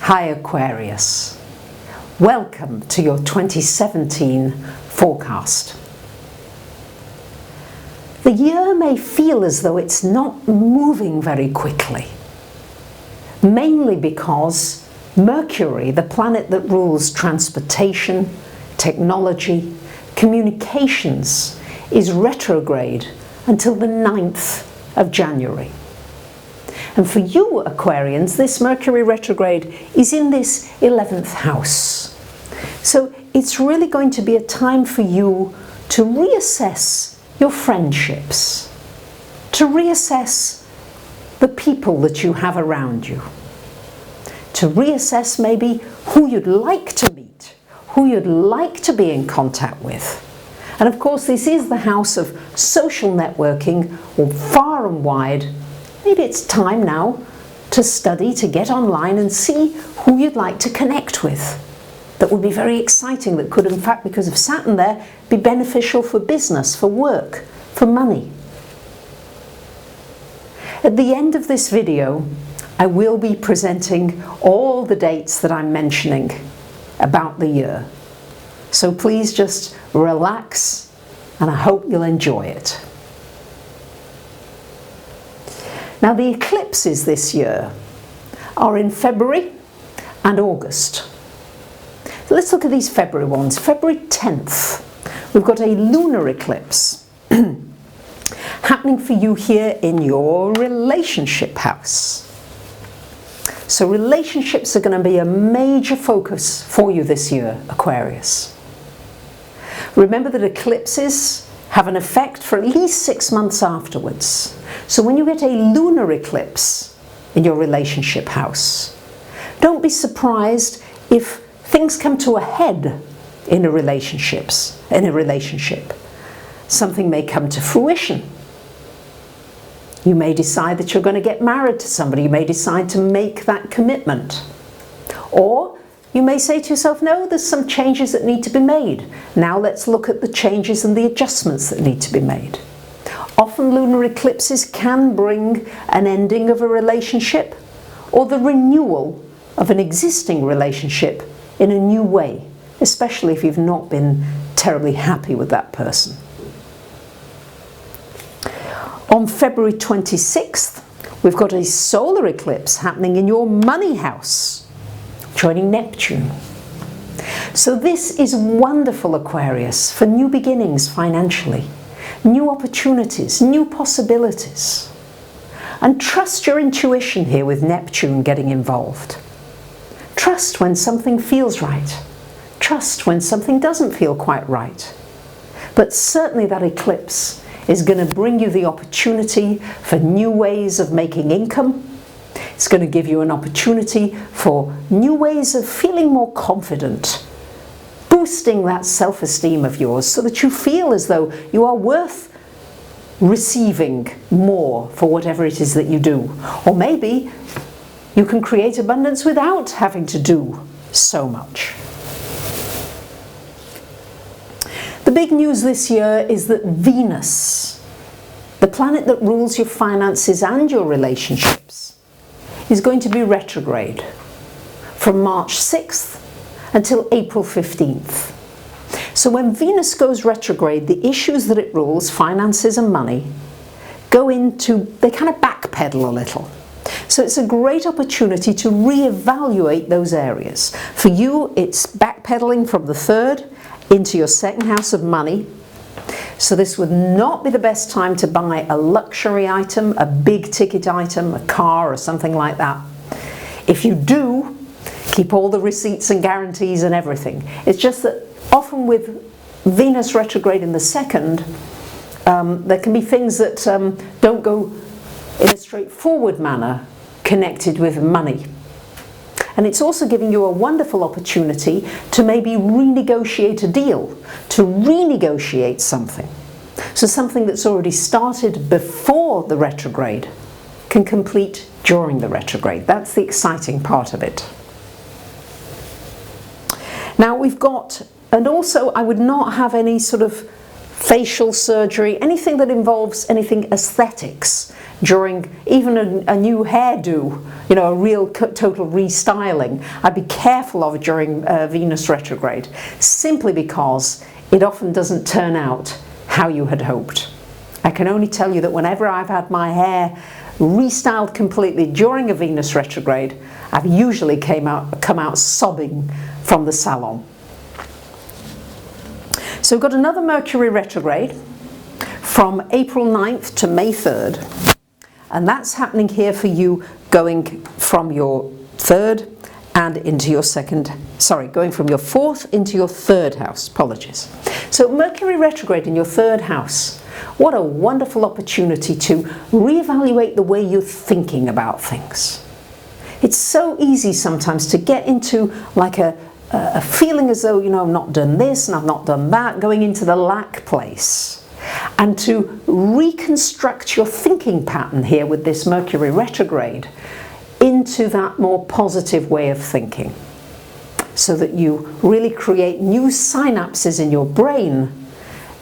Hi Aquarius, welcome to your 2017 forecast. The year may feel as though it's not moving very quickly, mainly because Mercury, the planet that rules transportation, technology, communications, is retrograde until the 9th of January. And for you Aquarians, this Mercury retrograde is in this 11th house. So it's really going to be a time for you to reassess your friendships, to reassess the people that you have around you, to reassess maybe who you'd like to meet, who you'd like to be in contact with. And of course this is the house of social networking, or far and wide. Maybe it's time now to study, to get online and see who you'd like to connect with. That would be very exciting, that could in fact, because of Saturn there, be beneficial for business, for work, for money. At the end of this video, I will be presenting all the dates that I'm mentioning about the year. So please just relax, and I hope you'll enjoy it. Now the eclipses this year are in February and August. So let's look at these February ones. February 10th, we've got a lunar eclipse happening for you here in your relationship house. So relationships are going to be a major focus for you this year, Aquarius. Remember that eclipses have an effect for at least 6 months afterwards. So when you get a lunar eclipse in your relationship house, don't be surprised if things come to a head in a relationship. Something may come to fruition. You may decide that you're going to get married to somebody. You may decide to make that commitment. Or you may say to yourself, no, there's some changes that need to be made. Now let's look at the changes and the adjustments that need to be made. Often lunar eclipses can bring an ending of a relationship or the renewal of an existing relationship in a new way, especially if you've not been terribly happy with that person. On February 26th, we've got a solar eclipse happening in your money house, joining Neptune. So this is wonderful, Aquarius, for new beginnings financially, new opportunities, new possibilities. And trust your intuition here with Neptune getting involved. Trust when something feels right. Trust when something doesn't feel quite right. But certainly that eclipse is going to bring you the opportunity for new ways of making income. It's going to give you an opportunity for new ways of feeling more confident, boosting that self-esteem of yours so that you feel as though you are worth receiving more for whatever it is that you do. Or maybe you can create abundance without having to do so much. The big news this year is that Venus, the planet that rules your finances and your relationships, is going to be retrograde from March 6th until April 15th. So when Venus goes retrograde, the issues that it rules, finances and money, they kind of backpedal a little. So it's a great opportunity to reevaluate those areas. For you, it's backpedaling from the 3rd into your 2nd house of money. So this would not be the best time to buy a luxury item, a big ticket item, a car or something like that. If you do, keep all the receipts and guarantees and everything. It's just that often with Venus retrograde in the 2nd, there can be things that don't go in a straightforward manner connected with money. And it's also giving you a wonderful opportunity to maybe renegotiate a deal, to renegotiate something. So something that's already started before the retrograde can complete during the retrograde. That's the exciting part of it. Now we've got, and also I would not have any sort of facial surgery, anything that involves anything aesthetics during even a new hairdo, you know, a real total restyling, I'd be careful of during Venus retrograde, simply because it often doesn't turn out how you had hoped. I can only tell you that whenever I've had my hair restyled completely during a Venus retrograde, I've usually come out sobbing from the salon. So we've got another Mercury retrograde from April 9th to May 3rd. And that's happening here for you, going from your third and into your going from your fourth into your third house, apologies. So Mercury retrograde in your third house, what a wonderful opportunity to reevaluate the way you're thinking about things. It's so easy sometimes to get into like a feeling as though, you know, I've not done this and I've not done that, going into the lack place. And to reconstruct your thinking pattern here with this Mercury retrograde into that more positive way of thinking, so that you really create new synapses in your brain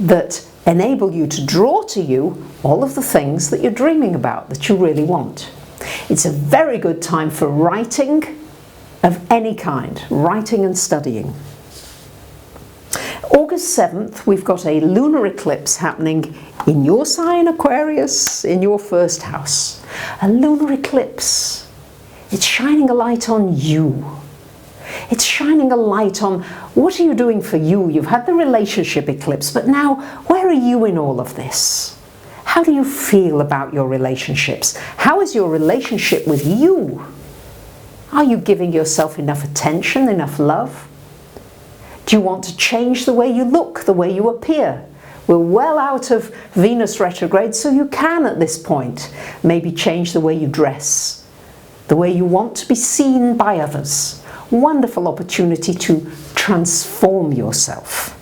that enable you to draw to you all of the things that you're dreaming about, that you really want. It's a very good time for writing of any kind, writing and studying. August 7th, we've got a lunar eclipse happening in your sign, Aquarius, in your first house. A lunar eclipse. It's shining a light on you. It's shining a light on what are you doing for you. You've had the relationship eclipse, but now where are you in all of this? How do you feel about your relationships? How is your relationship with you? Are you giving yourself enough attention, enough love? Do you want to change the way you look, the way you appear? We're well out of Venus retrograde, so you can at this point maybe change the way you dress, the way you want to be seen by others. Wonderful opportunity to transform yourself.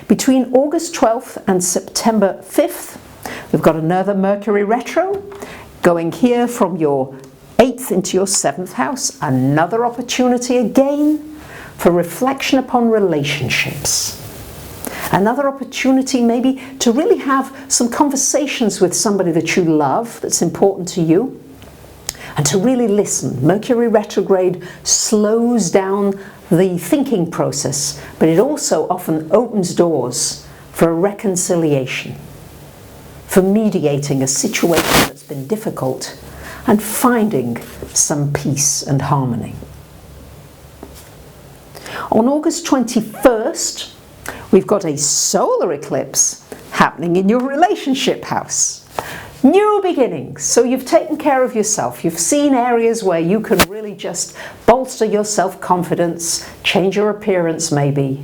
Between August 12th and September 5th, we've got another Mercury retro going here from your 8th into your 7th house. Another opportunity again for reflection upon relationships. Another opportunity maybe to really have some conversations with somebody that you love, that's important to you, and to really listen. Mercury retrograde slows down the thinking process, but it also often opens doors for a reconciliation, for mediating a situation that's been difficult and finding some peace and harmony. On August 21st, we've got a solar eclipse happening in your relationship house. New beginnings. So you've taken care of yourself. You've seen areas where you can really just bolster your self-confidence, change your appearance maybe.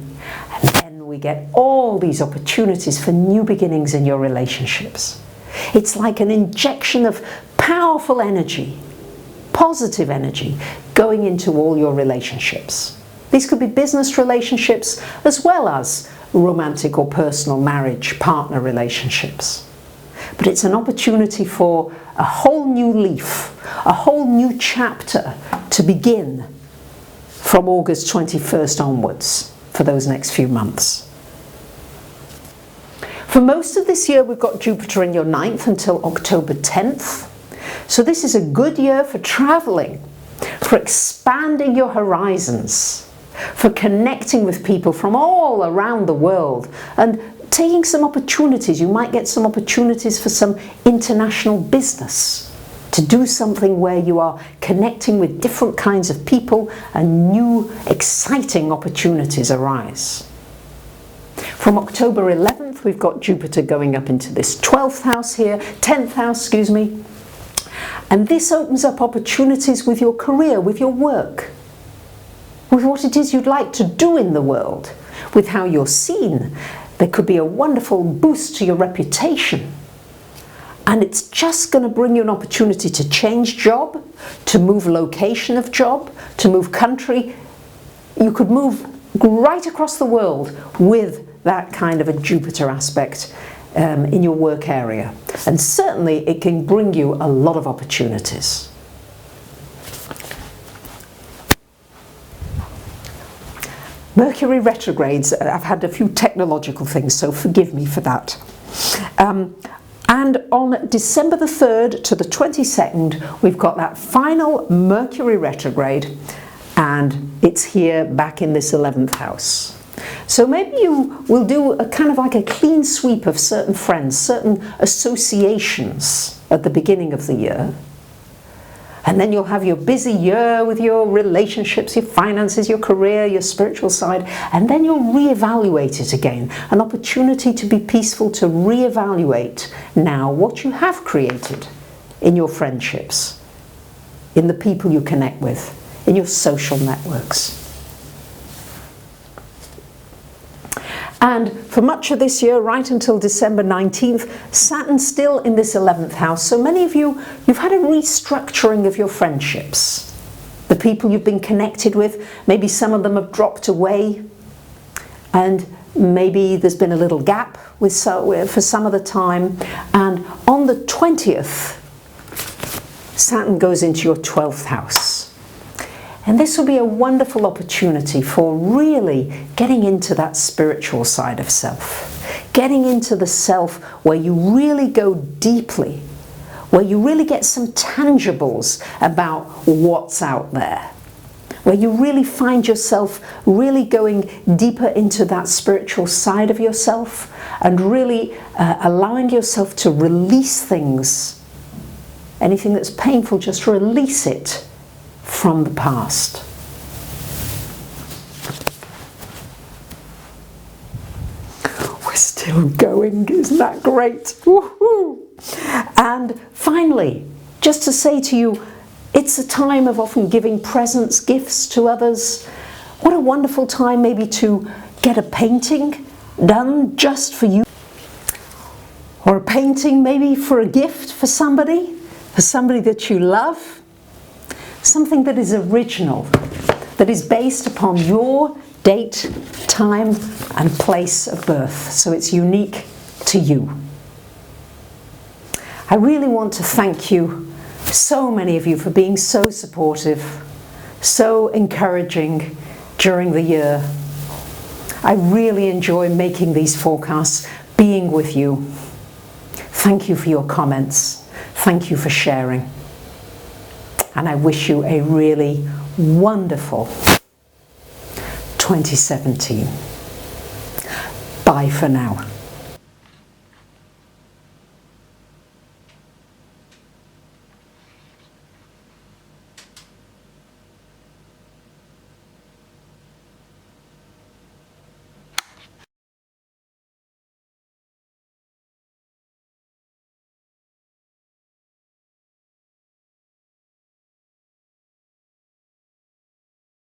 And then we get all these opportunities for new beginnings in your relationships. It's like an injection of powerful energy, positive energy, going into all your relationships. These could be business relationships as well as romantic or personal marriage, partner relationships. But it's an opportunity for a whole new leaf, a whole new chapter to begin from August 21st onwards for those next few months. For most of this year, we've got Jupiter in your 9th until October 10th. So this is a good year for traveling, for expanding your horizons, for connecting with people from all around the world and taking some opportunities. You might get some opportunities for some international business, to do something where you are connecting with different kinds of people and new exciting opportunities arise. From October 11th, we've got Jupiter going up into this 12th house here, 10th house, excuse me. And this opens up opportunities with your career, with your work, with what it is you'd like to do in the world, with how you're seen. There could be a wonderful boost to your reputation. And it's just going to bring you an opportunity to change job, to move location of job, to move country. You could move right across the world with that kind of a Jupiter aspect in your work area. And certainly it can bring you a lot of opportunities. Mercury retrogrades, I've had a few technological things, so forgive me for that. And on December the 3rd to the 22nd, we've got that final Mercury retrograde, and it's here back in this 11th house. So maybe you will do a kind of like a clean sweep of certain friends, certain associations at the beginning of the year. And then you'll have your busy year with your relationships, your finances, your career, your spiritual side, and then you'll reevaluate it again. An opportunity to be peaceful, to reevaluate now what you have created in your friendships, in the people you connect with, in your social networks. And for much of this year, right until December 19th, Saturn's still in this 11th house. So many of you, you've had a restructuring of your friendships. The people you've been connected with, maybe some of them have dropped away, and maybe there's been a little gap for some of the time. And on the 20th, Saturn goes into your 12th house. And this will be a wonderful opportunity for really getting into that spiritual side of self. Getting into the self where you really go deeply, where you really get some tangibles about what's out there. Where you really find yourself really going deeper into that spiritual side of yourself and really allowing yourself to release things. Anything that's painful, just release it from the past. We're still going, isn't that great? Woohoo! And finally, just to say to you, it's a time of often giving presents, gifts to others. What a wonderful time maybe to get a painting done just for you. Or a painting maybe for a gift for somebody that you love. Something that is original, that is based upon your date, time, and place of birth. So it's unique to you. I really want to thank you, so many of you, for being so supportive, so encouraging during the year. I really enjoy making these forecasts, being with you. Thank you for your comments. Thank you for sharing. And I wish you a really wonderful 2017. Bye for now.